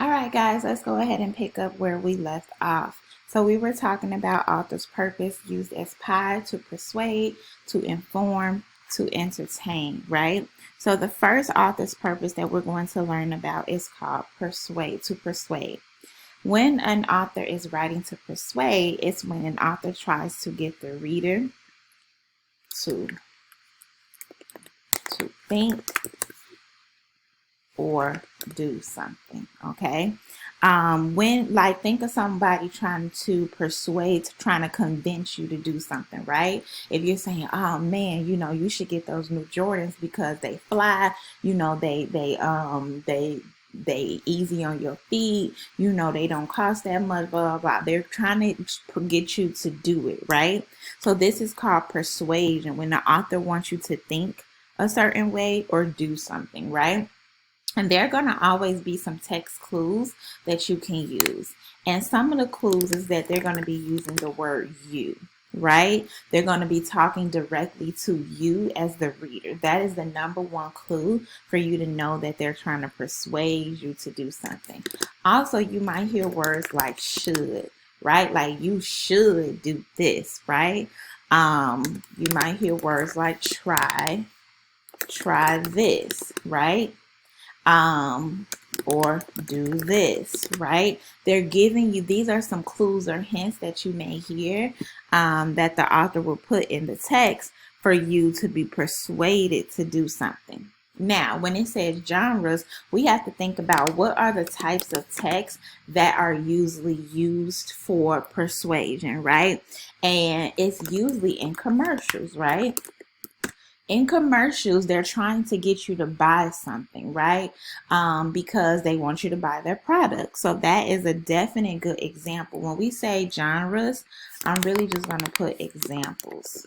All right, guys, let's go ahead and pick up where we left off. So we were talking about author's purpose used as pie to persuade, to inform, to entertain, right? So the first author's purpose that we're going to learn about is called persuade, to persuade. When an author is writing to persuade, it's when an author tries to get the reader to think or do something. Okay. When like think of somebody trying to persuade, trying to convince you to do something, right? If you're saying, oh man, you should get those new Jordans because they fly, they easy on your feet, they don't cost that much, blah blah blah. They're trying to get you to do it, right? So this is called persuasion, when the author wants you to think a certain way or do something, right? And there are going to always be some text clues that you can use. And some of the clues is that they're going to be using the word you, right? They're going to be talking directly to you as the reader. That is the number one clue for you to know that they're trying to persuade you to do something. Also, you might hear words like should, right? Like you should do this, right? You might hear words like try this, right? Or do this, right? They're giving you, these are some clues or hints that you may hear that the author will put in the text for you to be persuaded to do something. Now, when it says genres, we have to think about what are the types of texts that are usually used for persuasion, right? And it's usually in commercials, right? In commercials, they're trying to get you to buy something, right? Because they want you to buy their product. So that is a definite good example. When we say genres, I'm really just going to put examples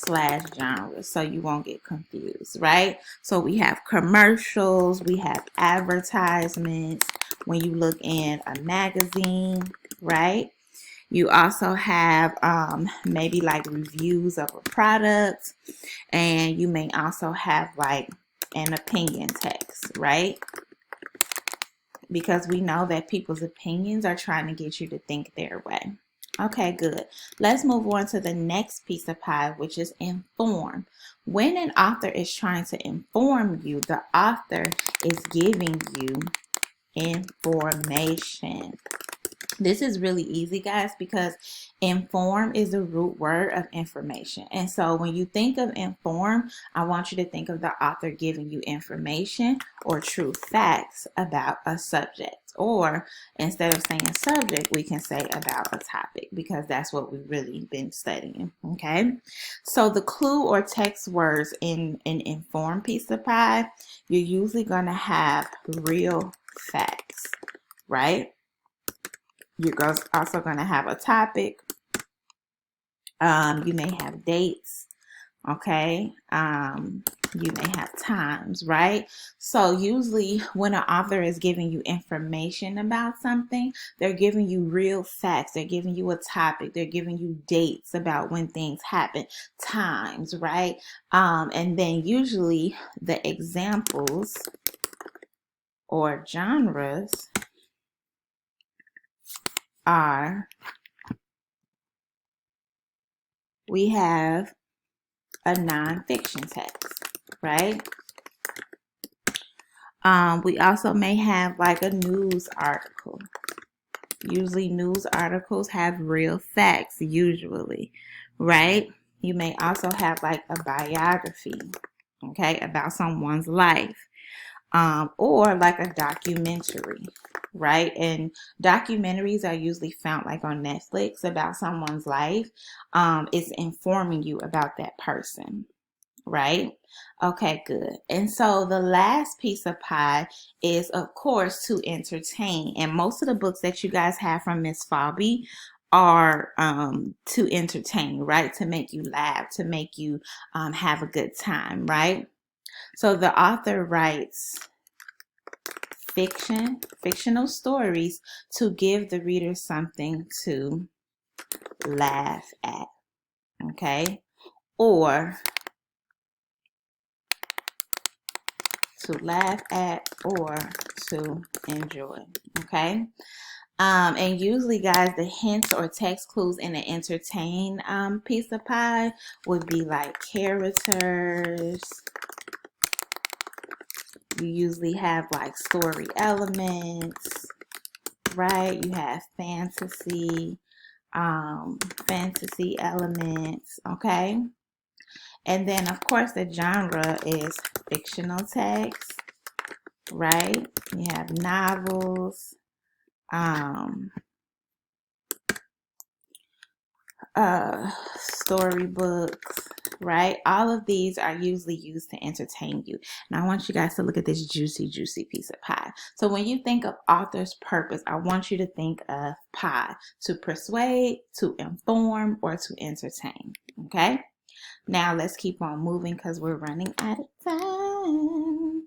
/ genres so you won't get confused, right? So we have commercials, we have advertisements when you look in a magazine, right? You also have maybe like reviews of a product, and you may also have like an opinion text, right? Because we know that people's opinions are trying to get you to think their way. Okay, good. Let's move on to the next piece of pie, which is inform. When an author is trying to inform you, the author is giving you information. This is really easy, guys, because inform is the root word of information. And so when you think of inform, I want you to think of the author giving you information or true facts about a subject. Or instead of saying subject, we can say about a topic, because that's what we've really been studying. Okay. So the clue or text words in an inform piece of pie, you're usually going to have real facts, right? You're also going to have a topic. You may have dates. Okay. You may have times, right? So usually when an author is giving you information about something, they're giving you real facts. They're giving you a topic. They're giving you dates about when things happen, times, right? And then usually the examples or genres are, we have a nonfiction text, right? We also may have like a news article. Usually news articles have real facts, usually, right? You may also have like a biography, okay, about someone's life. Or like a documentary, right? And documentaries are usually found like on Netflix about someone's life. It's informing you about that person, right? Okay, good. And so the last piece of pie is, of course, to entertain. And most of the books that you guys have from Miss Fabi are to entertain, right? To make you laugh, to make you have a good time, right? So the author writes fictional stories to give the reader something to laugh at, okay? Or to laugh at or to enjoy. Okay. And usually, guys, the hints or text clues in the entertain piece of pie would be like characters. You usually have like story elements, right? You have fantasy elements, okay? And then, of course, the genre is fictional text, right? You have novels, storybooks, right? All of these are usually used to entertain you. And I want you guys to look at this juicy, juicy piece of pie. So when you think of author's purpose, I want you to think of pie: to persuade, to inform, or to entertain, okay? Now let's keep on moving because we're running out of time.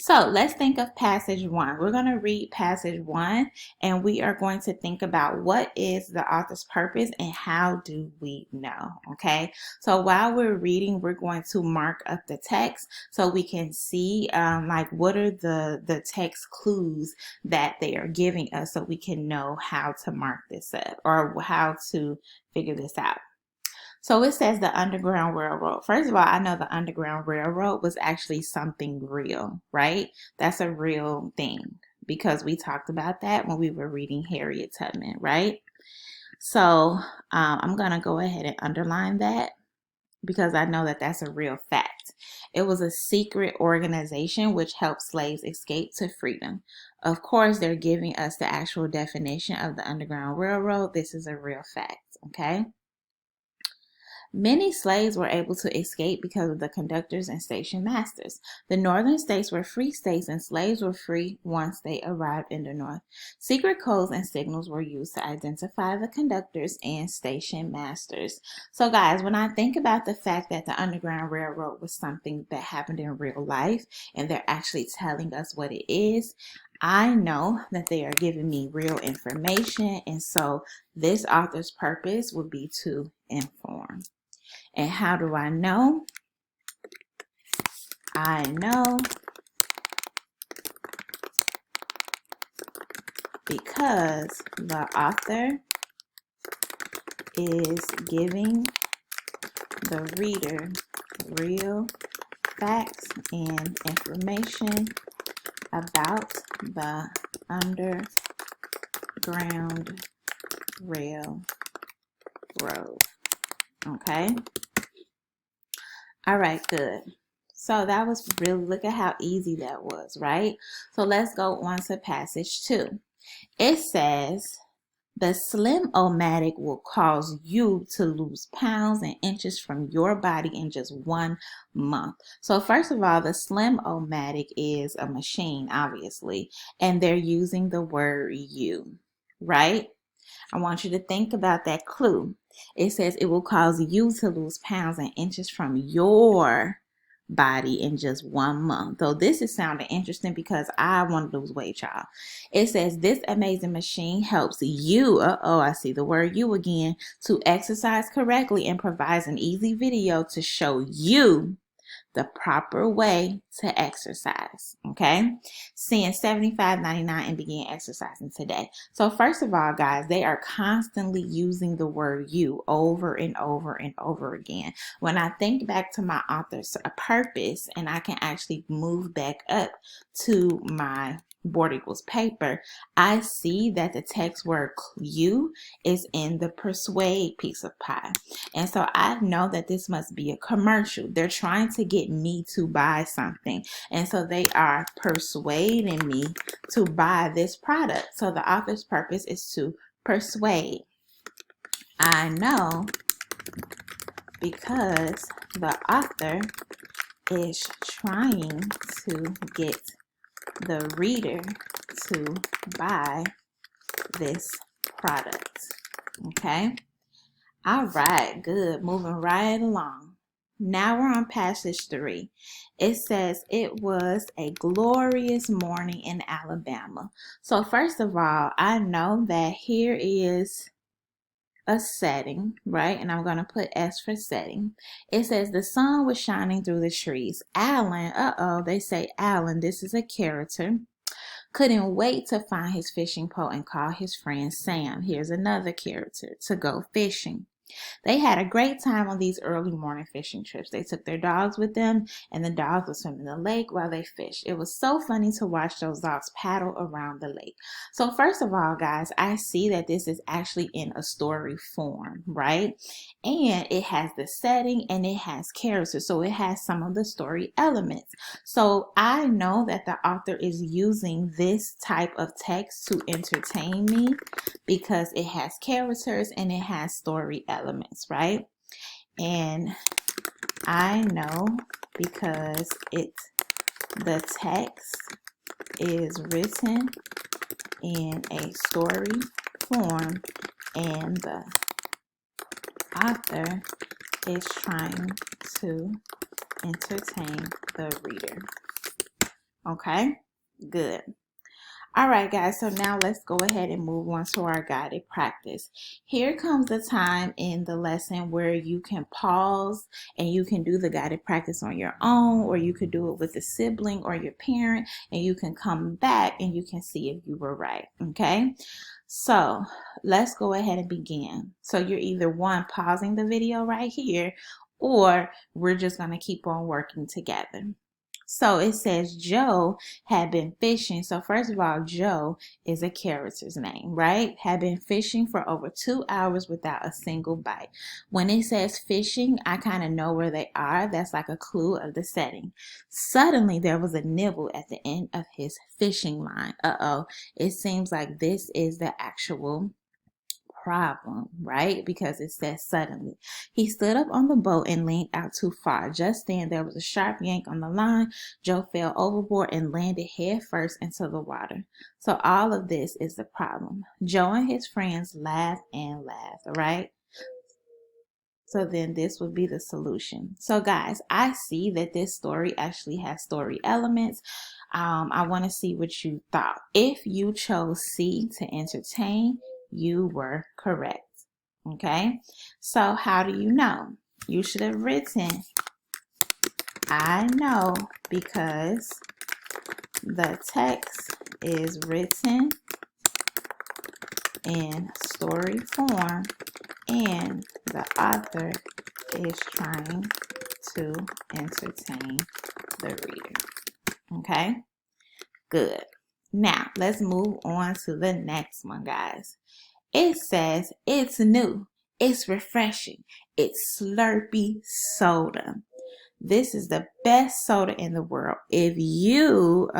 So let's think of passage 1. We're going to read passage 1 and we are going to think about what is the author's purpose and how do we know, okay? So while we're reading, we're going to mark up the text so we can see like what are the text clues that they are giving us so we can know how to mark this up or how to figure this out. So it says the Underground Railroad. First of all, I know the Underground Railroad was actually something real, right? That's a real thing because we talked about that when we were reading Harriet Tubman, right? So I'm going to go ahead and underline that because I know that that's a real fact. It was a secret organization which helped slaves escape to freedom. Of course, they're giving us the actual definition of the Underground Railroad. This is a real fact, okay? Many slaves were able to escape because of the conductors and station masters. The northern states were free states and slaves were free once they arrived in the north. Secret codes and signals were used to identify the conductors and station masters. So guys, when I think about the fact that the Underground Railroad was something that happened in real life and they're actually telling us what it is, I know that they are giving me real information, and so this author's purpose would be to inform. And how do I know? I know because the author is giving the reader real facts and information about the Underground Railroad. Okay. All right, good. So that was really, look at how easy that was, right? So let's go on to passage 2. It says, the Slim-O-Matic will cause you to lose pounds and inches from your body in just 1 month. So first of all, the Slim-O-Matic is a machine, obviously, and they're using the word you, right? I want you to think about that clue. It says it will cause you to lose pounds and inches from your body in just 1 month. So this is sounding interesting because I want to lose weight, y'all. It says this amazing machine helps you, I see the word you again, to exercise correctly and provides an easy video to show you the proper way to exercise, okay? Send $75.99 and begin exercising today. So first of all, guys, they are constantly using the word you over and over and over again. When I think back to my author's purpose, and I can actually move back up to my board equals paper, I see that the text word you is in the persuade piece of pie. And so I know that this must be a commercial. They're trying to get me to buy something. And so they are persuading me to buy this product. So the author's purpose is to persuade. I know because the author is trying to get the reader to buy this product. Okay. All right, good. Moving right along. Now we're on passage 3. It says it was a glorious morning in Alabama. So first of all, I know that here is a setting, right? And I'm going to put S for setting. It says the sun was shining through the trees. Alan, they say Alan, this is a character, couldn't wait to find his fishing pole and call his friend Sam, here's another character, to go fishing. They had a great time on these early morning fishing trips. They took their dogs with them, and the dogs would swim in the lake while they fished. It was so funny to watch those dogs paddle around the lake. So first of all, guys, I see that this is actually in a story form, right? And it has the setting and it has characters. So it has some of the story elements. So I know that the author is using this type of text to entertain me because it has characters and it has story elements, right? And I know because the text is written in a story form and the author is trying to entertain the reader. Okay, good. All right, guys, so now let's go ahead and move on to our guided practice. Here comes the time in the lesson where you can pause and you can do the guided practice on your own, or you could do it with a sibling or your parent, and you can come back and you can see if you were right, okay? So let's go ahead and begin. So you're either one, pausing the video right here, or we're just going to keep on working together. So it says Joe had been fishing. So first of all, Joe is a character's name, right? Had been fishing for over 2 hours without a single bite. When it says fishing, I kind of know where they are. That's like a clue of the setting. Suddenly, there was a nibble at the end of his fishing line. It seems like this is the actual problem, right? Because it says suddenly. He stood up on the boat and leaned out too far. Just then there was a sharp yank on the line. Joe fell overboard and landed head first into the water. So all of this is the problem. Joe and his friends laughed and laughed, right? So then this would be the solution. So guys, I see that this story actually has story elements. I want to see what you thought. If you chose C to entertain, you were correct. Okay, so how do you know? You should have written, I know because the text is written in story form and the author is trying to entertain the reader. Okay, good. Now let's move on to the next one, guys. It says it's new, it's refreshing, it's Slurpee soda. This is the best soda in the world. If you,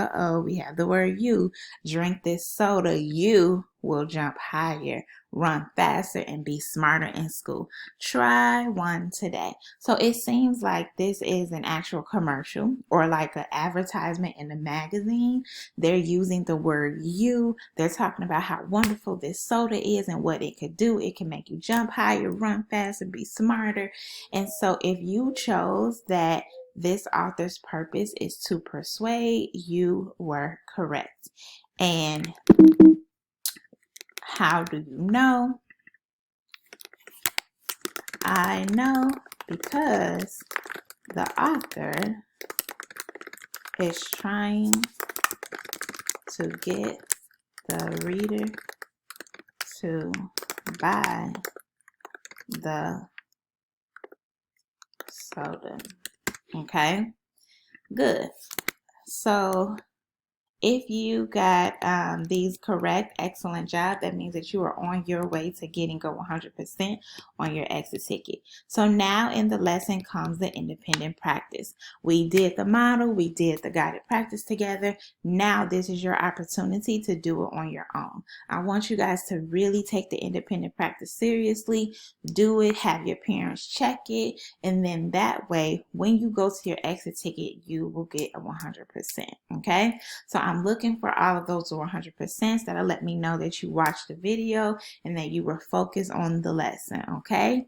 we have the word you, drink this soda, you will jump higher, run faster, and be smarter in school. Try one today. So it seems like this is an actual commercial or like an advertisement in a magazine. They're using the word you. They're talking about how wonderful this soda is and what it could do. It can make you jump higher, run faster, be smarter. And so if you chose that this author's purpose is to persuade, you were correct. And how do you know? I know because the author is trying to get the reader to buy the soda. Okay, good. So if you got these correct, excellent job. That means that you are on your way to getting a 100% on your exit ticket. So now in the lesson comes the independent practice. We did the model, we did the guided practice together. Now this is your opportunity to do it on your own. I want you guys to really take the independent practice seriously. Do it, have your parents check it, and then that way when you go to your exit ticket, you will get a 100%. Okay, so I'm looking for all of those 100%s that'll let me know that you watched the video and that you were focused on the lesson, okay?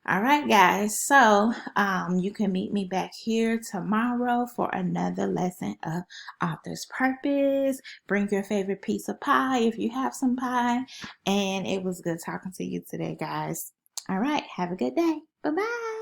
All right, guys. So you can meet me back here tomorrow for another lesson of Author's Purpose. Bring your favorite piece of pie if you have some pie. And it was good talking to you today, guys. All right. Have a good day. Bye-bye.